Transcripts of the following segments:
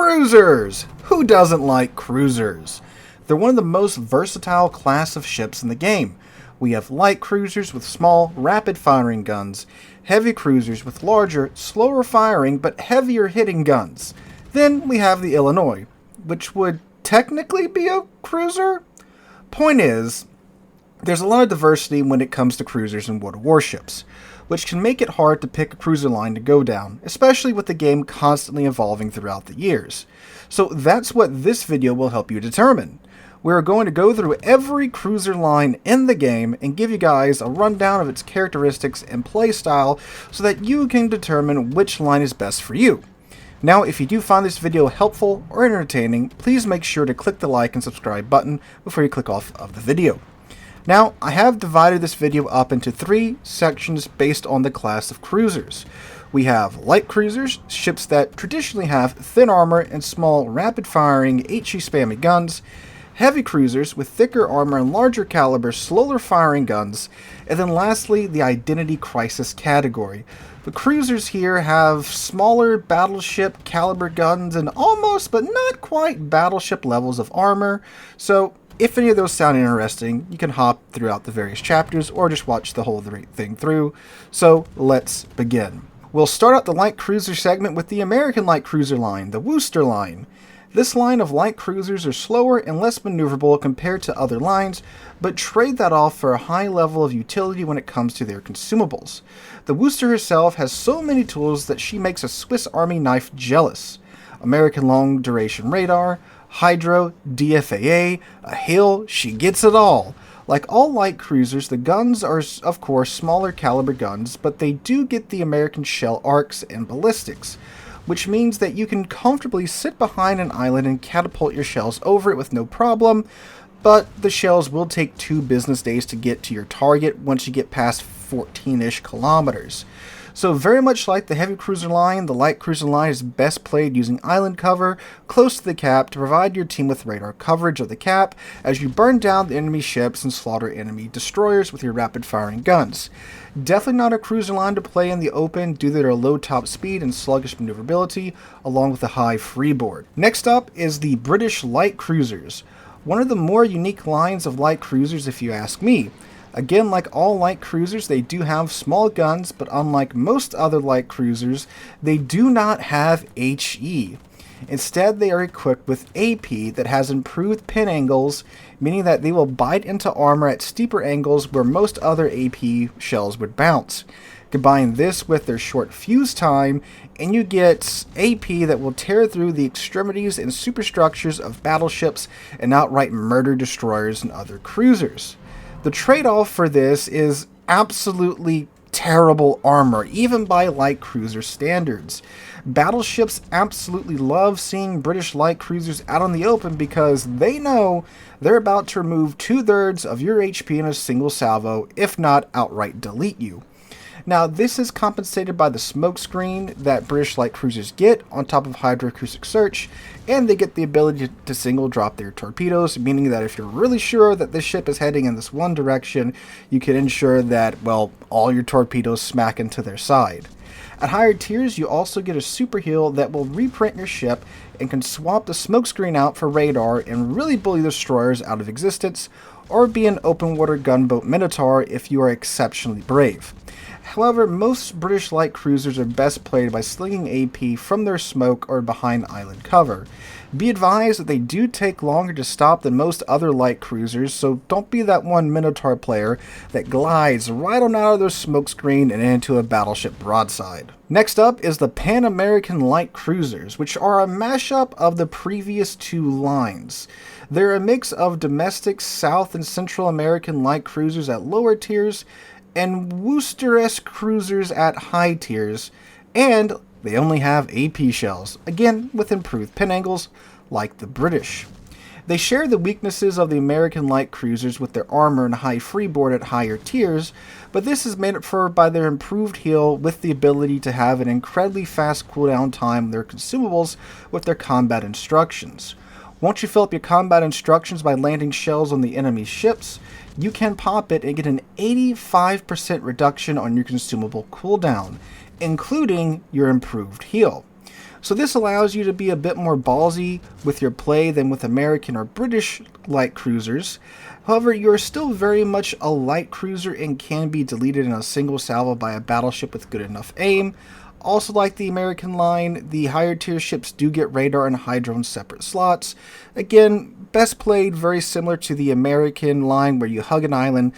Cruisers! Who doesn't like cruisers? They're one of the most versatile class of ships in the game. We have light cruisers with small, rapid-firing guns, heavy cruisers with larger, slower-firing but heavier-hitting guns. Then we have the Illinois, which would technically be a cruiser? Point is, there's a lot of diversity when it comes to cruisers in World of Warships, which can make it hard to pick a cruiser line to go down, especially with the game constantly evolving throughout the years. So that's what this video will help you determine. We're going to go through every cruiser line in the game and give you guys a rundown of its characteristics and playstyle so that you can determine which line is best for you. Now, if you do find this video helpful or entertaining, please make sure to click the like and subscribe button before you click off of the video. Now, I have divided this video up into 3 sections based on the class of cruisers. We have light cruisers, ships that traditionally have thin armor and small rapid-firing HE spammy guns, heavy cruisers with thicker armor and larger caliber slower-firing guns, and then lastly, the Identity Crisis category. The cruisers here have smaller battleship caliber guns and almost but not quite battleship levels of armor, so if any of those sound interesting, you can hop throughout the various chapters or just watch the whole thing through. So let's begin. We'll start out the light cruiser segment with the American light cruiser line, the Worcester line. This line of light cruisers are slower and less maneuverable compared to other lines, but trade that off for a high level of utility when it comes to their consumables. The Worcester herself has so many tools that she makes a Swiss Army knife jealous. American long duration radar, hydro, DFAA, a hill, she gets it all. Like all light cruisers, the guns are of course smaller caliber guns, but they do get the American shell arcs and ballistics, which means that you can comfortably sit behind an island and catapult your shells over it with no problem, but the shells will take 2 business days to get to your target once you get past 14-ish kilometers. So very much like the heavy cruiser line, the light cruiser line is best played using island cover close to the cap to provide your team with radar coverage of the cap as you burn down the enemy ships and slaughter enemy destroyers with your rapid firing guns. Definitely not a cruiser line to play in the open due to their low top speed and sluggish maneuverability along with a high freeboard. Next up is the British light cruisers. One of the more unique lines of light cruisers if you ask me. Again, like all light cruisers, they do have small guns, but unlike most other light cruisers, they do not have HE. Instead, they are equipped with AP that has improved pin angles, meaning that they will bite into armor at steeper angles where most other AP shells would bounce. Combine this with their short fuse time, and you get AP that will tear through the extremities and superstructures of battleships and outright murder destroyers and other cruisers. The trade-off for this is absolutely terrible armor, even by light cruiser standards. Battleships absolutely love seeing British light cruisers out on the open because they know they're about to remove 2/3 of your HP in a single salvo, if not outright delete you. Now, this is compensated by the smoke screen that British light cruisers get on top of hydroacoustic search, and they get the ability to single drop their torpedoes, meaning that if you're really sure that this ship is heading in this one direction, you can ensure that, well, all your torpedoes smack into their side. At higher tiers, you also get a super heal that will reprint your ship and can swap the smoke screen out for radar and really bully destroyers out of existence, or be an open water gunboat minotaur if you are exceptionally brave. However, most British light cruisers are best played by slinging AP from their smoke or behind island cover. Be advised that they do take longer to stop than most other light cruisers, so don't be that one Minotaur player that glides right on out of their smoke screen and into a battleship broadside. Next up is the Pan American light cruisers, which are a mashup of the previous 2 lines. They're a mix of domestic South and Central American light cruisers at lower tiers and Worcester-esque cruisers at high tiers, and they only have AP shells, again with improved pin angles like the British. They share the weaknesses of the American light cruisers with their armor and high freeboard at higher tiers, but this is made up for by their improved heal with the ability to have an incredibly fast cooldown time on their consumables with their combat instructions. Once you fill up your combat instructions by landing shells on the enemy ships, you can pop it and get an 85% reduction on your consumable cooldown, including your improved heal. So this allows you to be a bit more ballsy with your play than with American or British light cruisers. However, you are still very much a light cruiser and can be deleted in a single salvo by a battleship with good enough aim. Also, like the American line, the higher tier ships do get radar and hydro in separate slots. Again, best played very similar to the American line, where you hug an island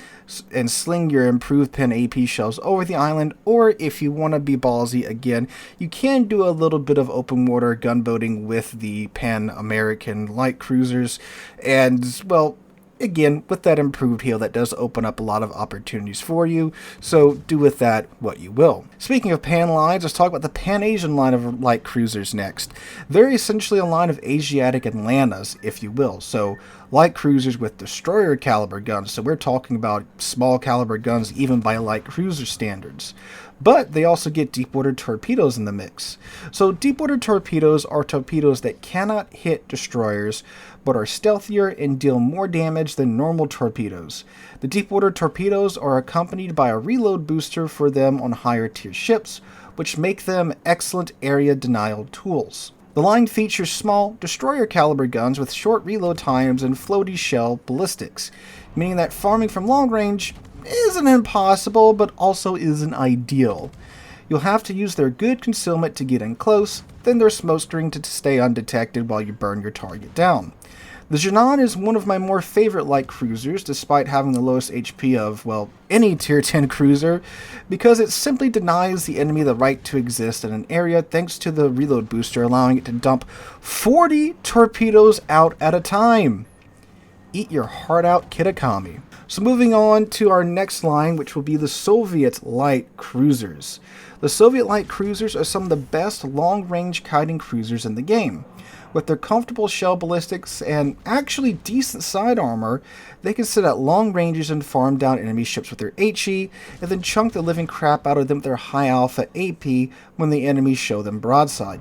and sling your improved pen AP shells over the island, or if you want to be ballsy again, you can do a little bit of open water gunboating with the Pan American light cruisers, and, well, again, with that improved heal, that does open up a lot of opportunities for you, so do with that what you will. Speaking of Pan lines, let's talk about the Pan-Asian line of light cruisers next. They're essentially a line of Asiatic Atlantas, if you will, so light cruisers with destroyer caliber guns, so we're talking about small caliber guns even by light cruiser standards. But they also get deep-water torpedoes in the mix. So deep-water torpedoes are torpedoes that cannot hit destroyers, but are stealthier and deal more damage than normal torpedoes. The deep-water torpedoes are accompanied by a reload booster for them on higher-tier ships, which make them excellent area denial tools. The line features small, destroyer-caliber guns with short reload times and floaty shell ballistics, meaning that farming from long range isn't impossible, but also isn't ideal. You'll have to use their good concealment to get in close, then their smokescreen to stay undetected while you burn your target down. The Jinan is one of my more favorite light cruisers, despite having the lowest HP of, well, any tier 10 cruiser, because it simply denies the enemy the right to exist in an area thanks to the reload booster, allowing it to dump 40 torpedoes out at a time. Eat your heart out, Kitakami. So moving on to our next line, which will be the Soviet light cruisers. The Soviet light cruisers are some of the best long-range kiting cruisers in the game. With their comfortable shell ballistics and actually decent side armor, they can sit at long ranges and farm down enemy ships with their HE, and then chunk the living crap out of them with their high alpha AP when the enemies show them broadside.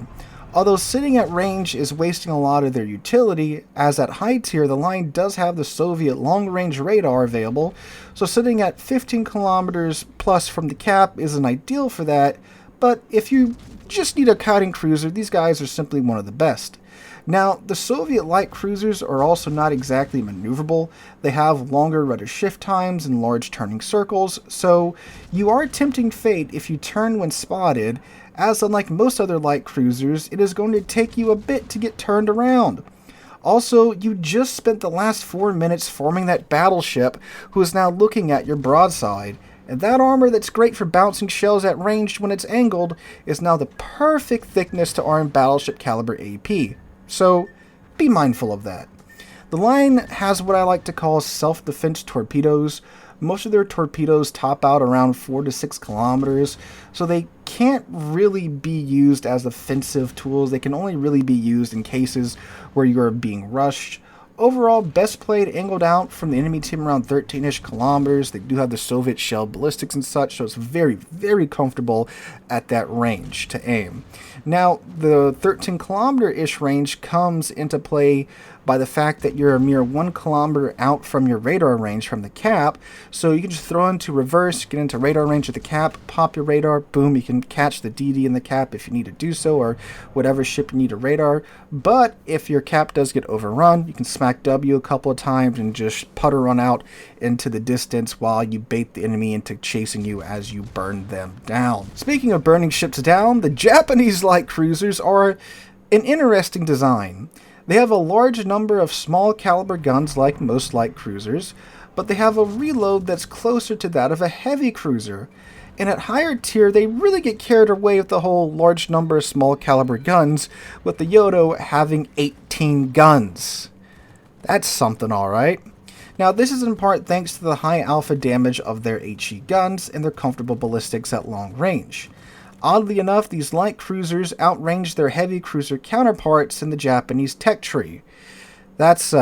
Although sitting at range is wasting a lot of their utility, as at high tier the line does have the Soviet long-range radar available, so sitting at 15 kilometers plus from the cap isn't ideal for that, but if you just need a kiting cruiser, these guys are simply one of the best. Now, the Soviet light cruisers are also not exactly maneuverable. They have longer rudder shift times and large turning circles, so you are tempting fate if you turn when spotted, as unlike most other light cruisers, it is going to take you a bit to get turned around. Also, you just spent the last 4 minutes forming that battleship who is now looking at your broadside, and that armor that's great for bouncing shells at range when it's angled is now the perfect thickness to arm battleship caliber AP. So, be mindful of that. The line has what I like to call self-defense torpedoes. Most of their torpedoes top out around 4 to 6 kilometers, so they can't really be used as offensive tools. They can only really be used in cases where you are being rushed. Overall, best played angled out from the enemy team around 13-ish kilometers. They do have the Soviet shell ballistics and such, so it's very, very comfortable at that range to aim. Now, the 13-kilometer-ish range comes into play by the fact that you're a mere 1 kilometer out from your radar range from the cap, so you can just throw into reverse, get into radar range of the cap, pop your radar, boom, you can catch the DD in the cap if you need to do so, or whatever ship you need a radar. But if your cap does get overrun, you can smack W a couple of times and just putter run out into the distance while you bait the enemy into chasing you as you burn them down. Speaking of burning ships down, the Japanese light cruisers are an interesting design. They have a large number of small caliber guns like most light cruisers, but they have a reload that's closer to that of a heavy cruiser. And at higher tier, they really get carried away with the whole large number of small caliber guns, with the Yodo having 18 guns. That's something, alright. Now, this is in part thanks to the high alpha damage of their HE guns and their comfortable ballistics at long range. Oddly enough, these light cruisers outrange their heavy cruiser counterparts in the Japanese tech tree. That's,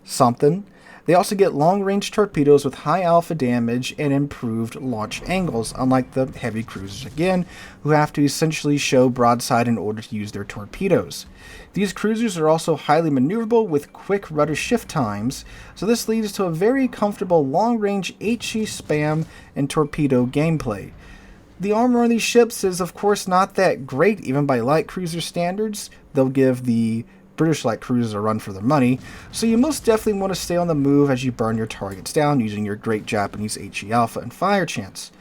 something. They also get long-range torpedoes with high alpha damage and improved launch angles, unlike the heavy cruisers again, who have to essentially show broadside in order to use their torpedoes. These cruisers are also highly maneuverable with quick rudder shift times, so this leads to a very comfortable long-range HE spam and torpedo gameplay. The armor on these ships is of course not that great even by light cruiser standards. They'll give the British light cruisers a run for their money, so you most definitely want to stay on the move as you burn your targets down using your great Japanese HE Alpha and fire chance.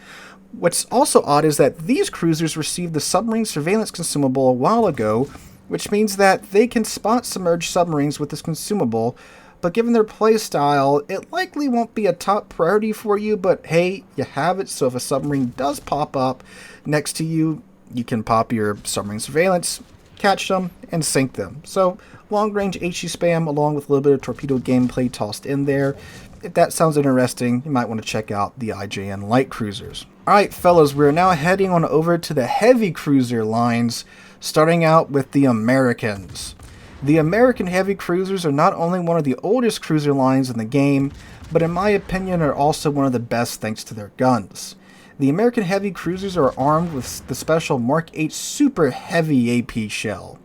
What's also odd is that these cruisers received the submarine surveillance consumable a while ago, which means that they can spot submerged submarines with this consumable, but given their playstyle, it likely won't be a top priority for you, but hey, you have it, so if a submarine does pop up next to you, you can pop your submarine surveillance, catch them, and sink them. So, long-range HE spam along with a little bit of torpedo gameplay tossed in there. If that sounds interesting, you might want to check out the IJN light cruisers. Alright fellas, we're now heading on over to the heavy cruiser lines, starting out with the Americans. The American heavy cruisers are not only one of the oldest cruiser lines in the game, but in my opinion are also one of the best thanks to their guns. The American heavy cruisers are armed with the special Mark 8 Super Heavy AP shell,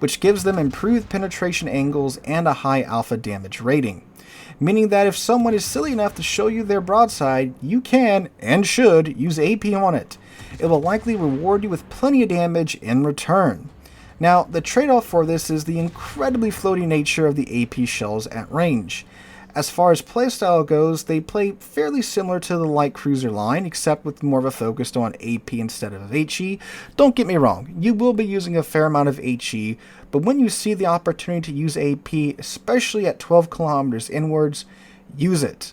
which gives them improved penetration angles and a high alpha damage rating, meaning that if someone is silly enough to show you their broadside, you can, and should, use AP on it. It will likely reward you with plenty of damage in return. Now, the trade-off for this is the incredibly floaty nature of the AP shells at range. As far as playstyle goes, they play fairly similar to the light cruiser line, except with more of a focus on AP instead of HE. Don't get me wrong, you will be using a fair amount of HE, but when you see the opportunity to use AP, especially at 12 kilometers inwards, use it.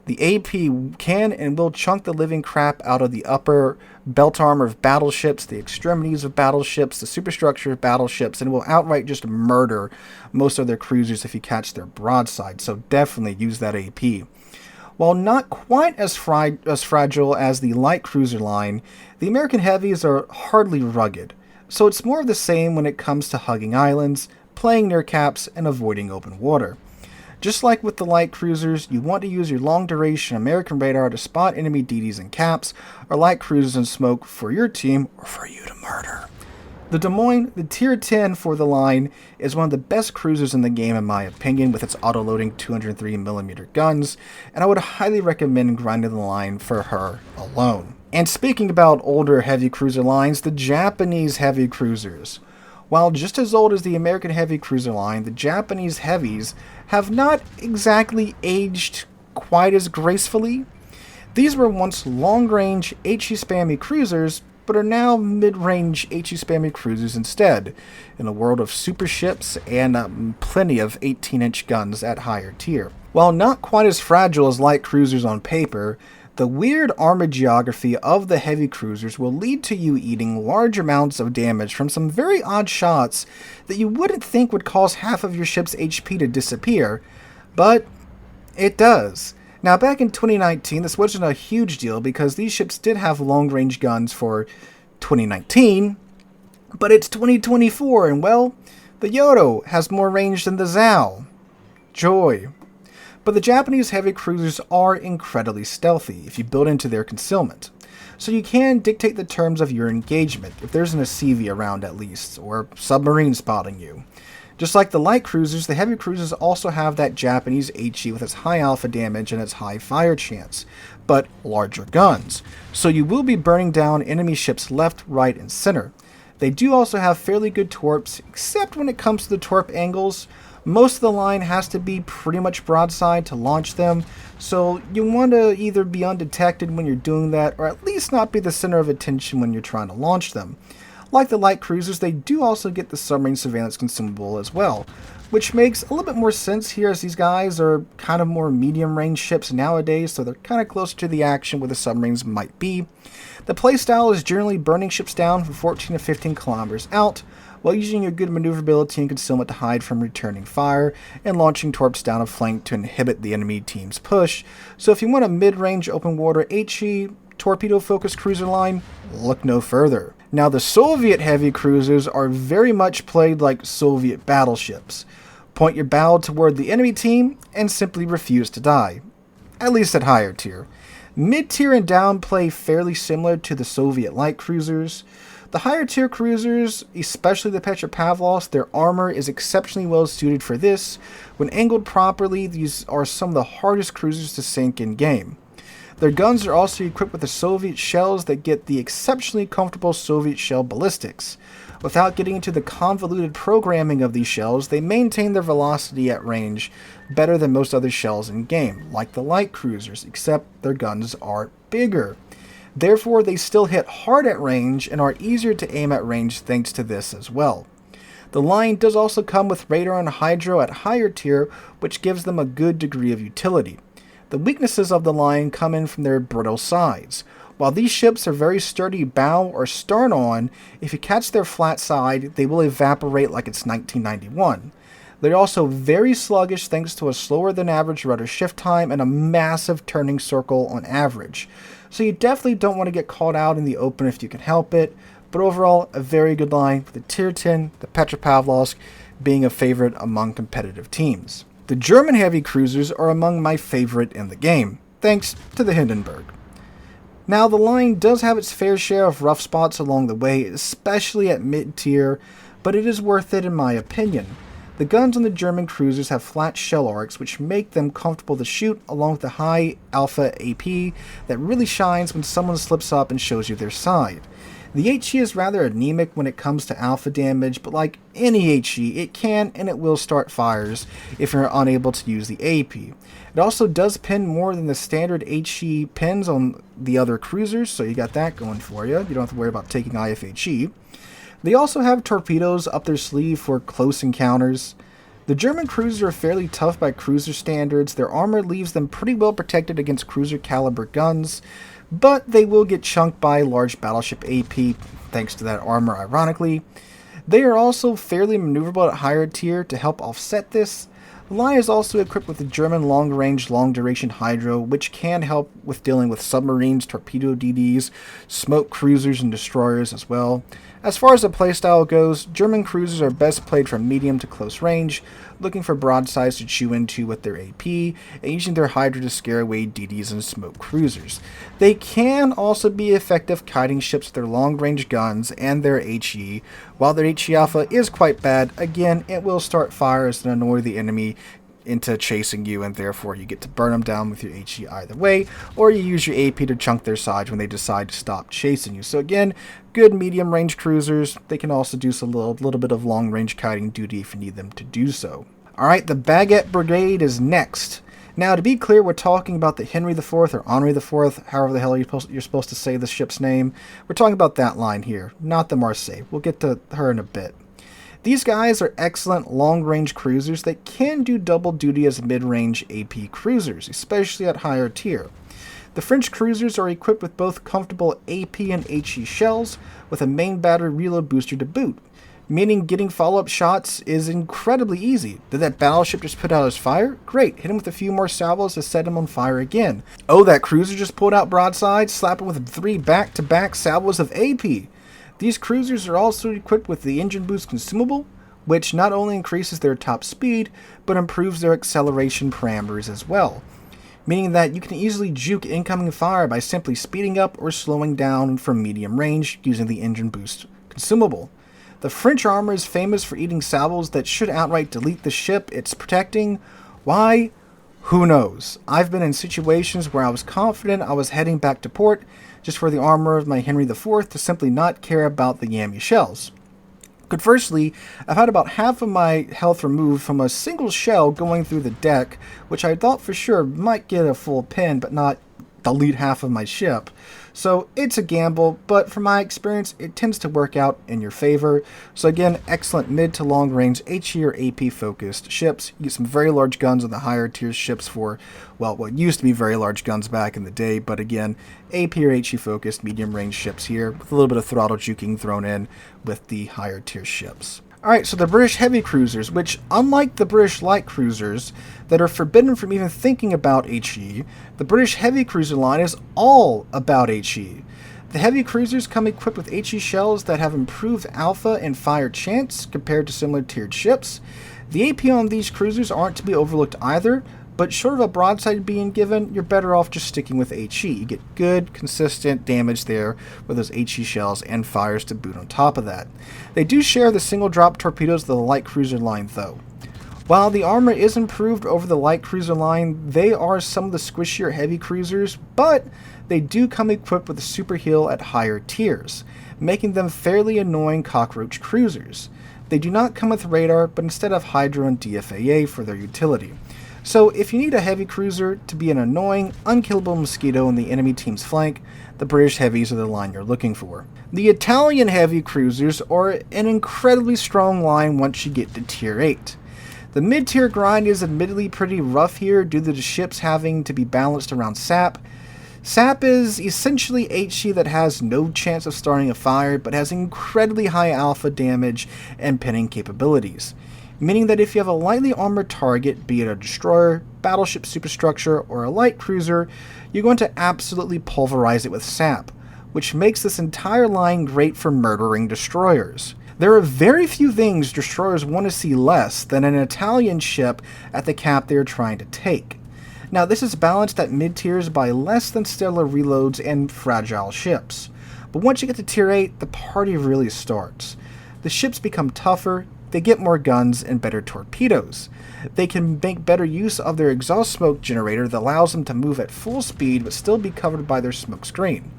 The AP can and will chunk the living crap out of the upper belt armor of battleships, the extremities of battleships, the superstructure of battleships, and will outright just murder most of their cruisers if you catch their broadside, so definitely use that AP. While not quite as fragile as the light cruiser line, the American heavies are hardly rugged, so it's more of the same when it comes to hugging islands, playing near caps, and avoiding open water. Just like with the light cruisers, you want to use your long-duration American radar to spot enemy DDs and caps, or light cruisers and smoke for your team, or for you to murder. The Des Moines, the Tier 10 for the line, is one of the best cruisers in the game in my opinion, with its auto-loading 203mm guns, and I would highly recommend grinding the line for her alone. And speaking about older heavy cruiser lines, the Japanese heavy cruisers. While just as old as the American heavy cruiser line, the Japanese heavies have not exactly aged quite as gracefully. These were once long-range HE spammy cruisers, but are now mid-range HE spammy cruisers instead, in a world of super ships and plenty of 18-inch guns at higher tier. While not quite as fragile as light cruisers on paper, the weird armor geography of the heavy cruisers will lead to you eating large amounts of damage from some very odd shots that you wouldn't think would cause half of your ship's HP to disappear, but it does. Now back in 2019, this wasn't a huge deal because these ships did have long-range guns for 2019, but it's 2024 and well, the Yodo has more range than the Zao. Joy. But the Japanese heavy cruisers are incredibly stealthy if you build into their concealment, so you can dictate the terms of your engagement if there's an ACV around at least, or submarine spotting you. Just like the light cruisers, the heavy cruisers also have that Japanese HE with its high alpha damage and its high fire chance, but larger guns, so you will be burning down enemy ships left, right, and center. They do also have fairly good torps, except when it comes to the torp angles. Most of the line has to be pretty much broadside to launch them, so you want to either be undetected when you're doing that, or at least not be the center of attention when you're trying to launch them. Like the light cruisers, they do also get the submarine surveillance consumable as well, which makes a little bit more sense here as these guys are kind of more medium range ships nowadays, so they're kind of closer to the action where the submarines might be. The playstyle is generally burning ships down from 14 to 15 kilometers out, while using your good maneuverability and concealment to hide from returning fire, and launching torps down a flank to inhibit the enemy team's push. So if you want a mid-range open water HE, torpedo-focused cruiser line, look no further. Now the Soviet heavy cruisers are very much played like Soviet battleships. Point your bow toward the enemy team, and simply refuse to die. At least at higher tier. Mid-tier and down play fairly similar to the Soviet light cruisers. The higher tier cruisers, especially the Petropavlovsk, their armor is exceptionally well suited for this. When angled properly, these are some of the hardest cruisers to sink in game. Their guns are also equipped with the Soviet shells that get the exceptionally comfortable Soviet shell ballistics. Without getting into the convoluted programming of these shells, they maintain their velocity at range better than most other shells in game, like the light cruisers, except their guns are bigger. Therefore, they still hit hard at range and are easier to aim at range thanks to this as well. The line does also come with radar and hydro at higher tier, which gives them a good degree of utility. The weaknesses of the line come in from their brittle sides. While these ships are very sturdy bow or stern on, if you catch their flat side, they will evaporate like it's 1991. They're also very sluggish thanks to a slower than average rudder shift time and a massive turning circle on average. So you definitely don't want to get caught out in the open if you can help it, but overall a very good line with the Tier 10, the Petropavlovsk, being a favorite among competitive teams. The German heavy cruisers are among my favorite in the game, thanks to the Hindenburg. Now, the line does have its fair share of rough spots along the way, especially at mid-tier, but it is worth it in my opinion. The guns on the German cruisers have flat shell arcs, which make them comfortable to shoot, along with the high alpha AP that really shines when someone slips up and shows you their side. The HE is rather anemic when it comes to alpha damage, but like any HE, it can and it will start fires if you're unable to use the AP. It also does pin more than the standard HE pins on the other cruisers, so you got that going for you. You don't have to worry about taking IFHE. They also have torpedoes up their sleeve for close encounters. The German cruisers are fairly tough by cruiser standards. Their armor leaves them pretty well protected against cruiser caliber guns, but they will get chunked by large battleship AP thanks to that armor, ironically. They are also fairly maneuverable at higher tier to help offset this. The line is also equipped with the German long-range, long-duration hydro, which can help with dealing with submarines, torpedo DDs, smoke cruisers, and destroyers as well. As far as the playstyle goes, German cruisers are best played from medium to close range, looking for broadsides to chew into with their AP, and using their hydro to scare away DDs and smoke cruisers. They can also be effective kiting ships with their long-range guns and their HE. While their HE alpha is quite bad, again, it will start fires and annoy the enemy into chasing you, and therefore you get to burn them down with your HE either way, or you use your AP to chunk their sides when they decide to stop chasing you. So again, good medium range cruisers. They can also do some little bit of long range kiting duty if you need them to do so. Alright, the Baguette Brigade is next. Now, to be clear, we're talking about the Henry IV or Henri IV, however the hell you're supposed to say the ship's name. We're talking about that line here, not the Marseille. We'll get to her in a bit. These guys are excellent long-range cruisers that can do double duty as mid-range AP cruisers, especially at higher tier. The French cruisers are equipped with both comfortable AP and HE shells, with a main battery reload booster to boot, meaning getting follow-up shots is incredibly easy. Did that battleship just put out his fire? Great, hit him with a few more salvos to set him on fire again. Oh, that cruiser just pulled out broadside? Slap him with 3 back-to-back salvos of AP. These cruisers are also equipped with the engine boost consumable, which not only increases their top speed, but improves their acceleration parameters as well, meaning that you can easily juke incoming fire by simply speeding up or slowing down from medium range using the engine boost consumable. The French armor is famous for eating salvos that should outright delete the ship it's protecting. Why? Who knows? I've been in situations where I was confident I was heading back to port just for the armor of my Henry IV to simply not care about the Yami shells. Conversely, I've had about half of my health removed from a single shell going through the deck, which I thought for sure might get a full pin but not delete half of my ship. So it's a gamble, but from my experience, it tends to work out in your favor. So again, excellent mid to long range HE or AP focused ships. You get some very large guns on the higher tier ships for, well, what used to be very large guns back in the day, but again, AP or HE focused medium range ships here with a little bit of throttle juking thrown in with the higher tier ships. Alright, so the British heavy cruisers, which unlike the British light cruisers that are forbidden from even thinking about HE, the British heavy cruiser line is all about HE. The heavy cruisers come equipped with HE shells that have improved alpha and fire chance compared to similar tiered ships. The AP on these cruisers aren't to be overlooked either, but short of a broadside being given, you're better off just sticking with HE. You get good, consistent damage there with those HE shells and fires to boot on top of that. They do share the single drop torpedoes of the light cruiser line though. While the armor is improved over the light cruiser line, they are some of the squishier heavy cruisers, but they do come equipped with a super heal at higher tiers, making them fairly annoying cockroach cruisers. They do not come with radar, but instead have Hydro and DFAA for their utility. So if you need a heavy cruiser to be an annoying, unkillable mosquito in the enemy team's flank, the British heavies are the line you're looking for. The Italian heavy cruisers are an incredibly strong line once you get to tier 8. The mid-tier grind is admittedly pretty rough here due to the ships having to be balanced around SAP. SAP is essentially HE that has no chance of starting a fire, but has incredibly high alpha damage and pinning capabilities, meaning that if you have a lightly armored target, be it a destroyer, battleship superstructure, or a light cruiser, you're going to absolutely pulverize it with SAP, which makes this entire line great for murdering destroyers. There are very few things destroyers want to see less than an Italian ship at the cap they are trying to take. Now, this is balanced at mid-tiers by less than stellar reloads and fragile ships. But once you get to tier 8, the party really starts. The ships become tougher, they get more guns and better torpedoes. They can make better use of their exhaust smoke generator that allows them to move at full speed but still be covered by their smoke screen.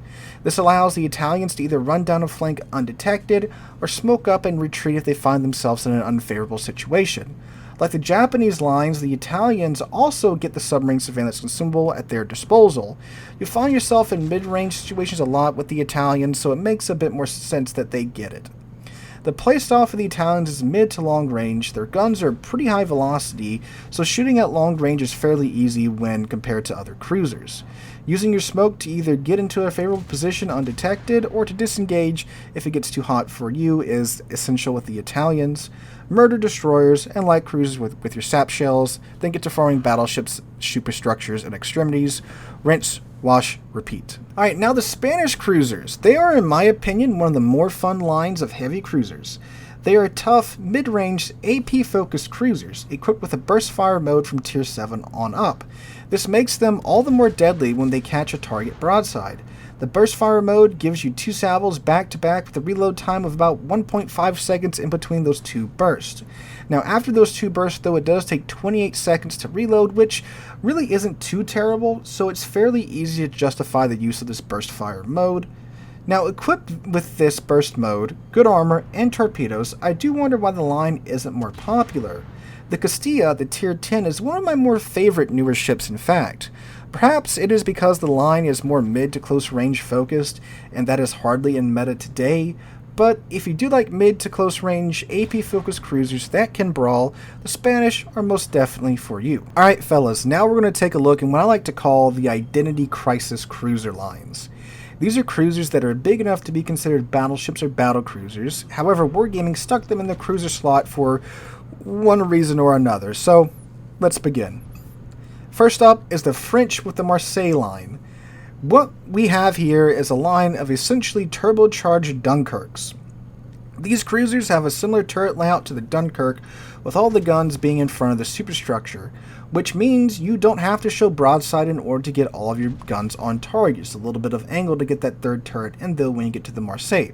This allows the Italians to either run down a flank undetected or smoke up and retreat if they find themselves in an unfavorable situation. Like the Japanese lines, the Italians also get the submarine surveillance consumable at their disposal. You find yourself in mid-range situations a lot with the Italians, so it makes a bit more sense that they get it. The playstyle for the Italians is mid to long range. Their guns are pretty high velocity, so shooting at long range is fairly easy when compared to other cruisers. Using your smoke to either get into a favorable position undetected or to disengage if it gets too hot for you is essential with the Italians. Murder destroyers and light cruisers with your sap shells, then get to farming battleships, superstructures, and extremities. Rinse, wash, repeat. Alright, now the Spanish cruisers. They are, in my opinion, one of the more fun lines of heavy cruisers. They are tough, mid-range, AP-focused cruisers, equipped with a burst fire mode from tier 7 on up. This makes them all the more deadly when they catch a target broadside. The burst fire mode gives you 2 salvos back-to-back with a reload time of about 1.5 seconds in between those 2 bursts. Now after those 2 bursts though, it does take 28 seconds to reload, which really isn't too terrible, so it's fairly easy to justify the use of this burst fire mode. Now equipped with this burst mode, good armor, and torpedoes, I do wonder why the line isn't more popular. The Castilla, the tier 10, is one of my more favorite newer ships in fact. Perhaps it is because the line is more mid to close range focused, and that is hardly in meta today, but if you do like mid to close range AP focused cruisers that can brawl, the Spanish are most definitely for you. Alright fellas, now we're going to take a look at what I like to call the Identity Crisis cruiser lines. These are cruisers that are big enough to be considered battleships or battle cruisers, however Wargaming stuck them in the cruiser slot for one reason or another, so let's begin. First up is the French with the Marseille line. What we have here is a line of essentially turbocharged Dunkirks. These cruisers have a similar turret layout to the Dunkirk, with all the guns being in front of the superstructure, which means you don't have to show broadside in order to get all of your guns on target. Just a little bit of angle to get that third turret in though when you get to the Marseille.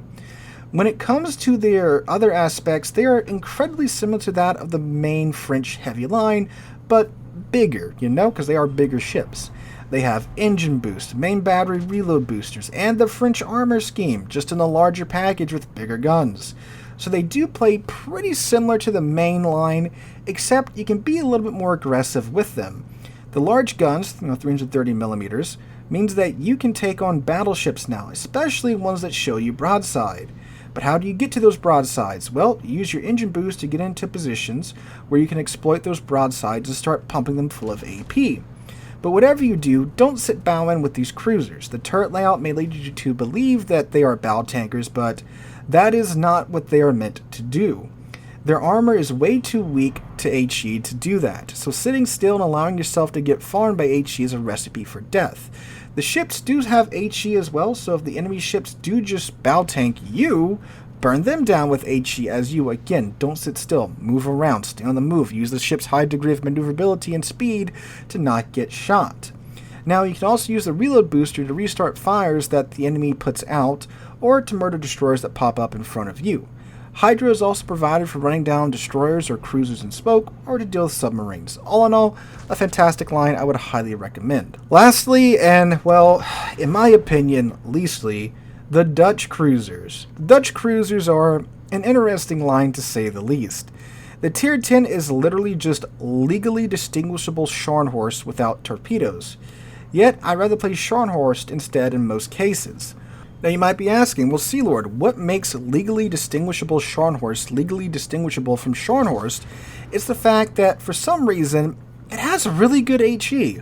When it comes to their other aspects, they are incredibly similar to that of the main French heavy line, but bigger, because they are bigger ships. They have engine boost, main battery reload boosters, and the French armor scheme, just in a larger package with bigger guns. So they do play pretty similar to the main line, except you can be a little bit more aggressive with them. The large guns, 330mm, means that you can take on battleships now, especially ones that show you broadside. But how do you get to those broadsides? Well, you use your engine boost to get into positions where you can exploit those broadsides and start pumping them full of AP. But whatever you do, don't sit bowing with these cruisers. The turret layout may lead you to believe that they are bow tankers, but that is not what they are meant to do. Their armor is way too weak to HE to do that, so sitting still and allowing yourself to get farmed by HE is a recipe for death. The ships do have HE as well, so if the enemy ships do just bow tank you, burn them down with HE as you, again, don't sit still, move around, stay on the move, use the ship's high degree of maneuverability and speed to not get shot. Now you can also use the reload booster to restart fires that the enemy puts out, or to murder destroyers that pop up in front of you. Hydro is also provided for running down destroyers or cruisers in smoke, or to deal with submarines. All in all, a fantastic line I would highly recommend. Lastly, and well, in my opinion, leastly, the Dutch cruisers. The Dutch cruisers are an interesting line to say the least. The Tier 10 is literally just legally distinguishable Scharnhorst without torpedoes. Yet, I'd rather play Scharnhorst instead in most cases. Now you might be asking, well Sealord, what makes legally distinguishable Scharnhorst legally distinguishable from Scharnhorst? It's the fact that, for some reason, it has a really good HE.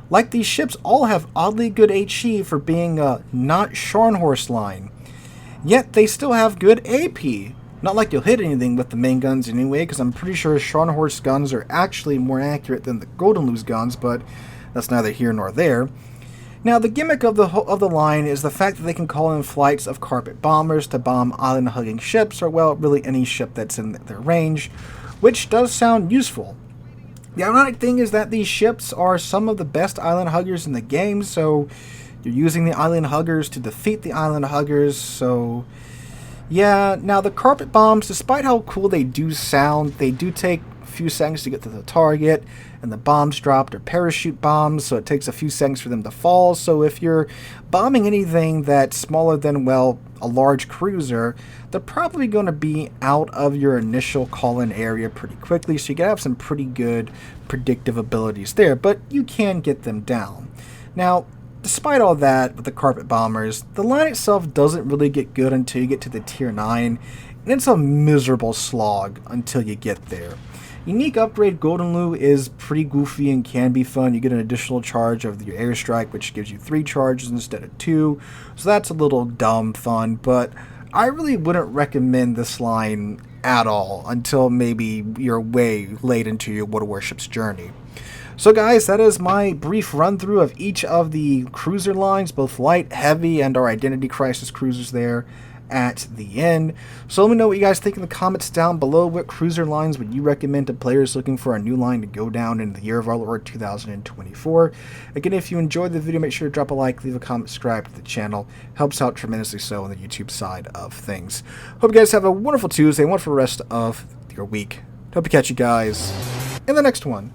Like, these ships all have oddly good HE for being a not Scharnhorst line. Yet they still have good AP. Not like you'll hit anything with the main guns anyway, because I'm pretty sure Scharnhorst guns are actually more accurate than the Goldenlew's guns, but that's neither here nor there. Now, the gimmick of the line is the fact that they can call in flights of carpet bombers to bomb island-hugging ships, or, well, really any ship that's in their range, which does sound useful. The ironic thing is that these ships are some of the best island huggers in the game, so you're using the island huggers to defeat the island huggers, so yeah. Now, the carpet bombs, despite how cool they do sound, they do take a few seconds to get to the target, and the bombs dropped are parachute bombs, so it takes a few seconds for them to fall. So if you're bombing anything that's smaller than, well, a large cruiser, they're probably going to be out of your initial call-in area pretty quickly, so you can have some pretty good predictive abilities there, but you can get them down. Now, despite all that with the carpet bombers, the line itself doesn't really get good until you get to the Tier 9, and it's a miserable slog until you get there. Unique upgrade Goldenlew is pretty goofy and can be fun. You get an additional charge of your airstrike, which gives you 3 charges instead of 2, so that's a little dumb fun, but I really wouldn't recommend this line at all until maybe you're way late into your World of Warships journey. So guys, that is my brief run through of each of the cruiser lines, both light, heavy, and our Identity Crisis cruisers there at the end. So let me know what you guys think in the comments down below. What cruiser lines would you recommend to players looking for a new line to go down in the year of our Lord 2024? Again, if you enjoyed the video, make sure to drop a like, leave a comment, subscribe to the channel. Helps out tremendously so on the YouTube side of things. Hope you guys have a wonderful Tuesday, and wonderful rest of your week. Hope to catch you guys in the next one.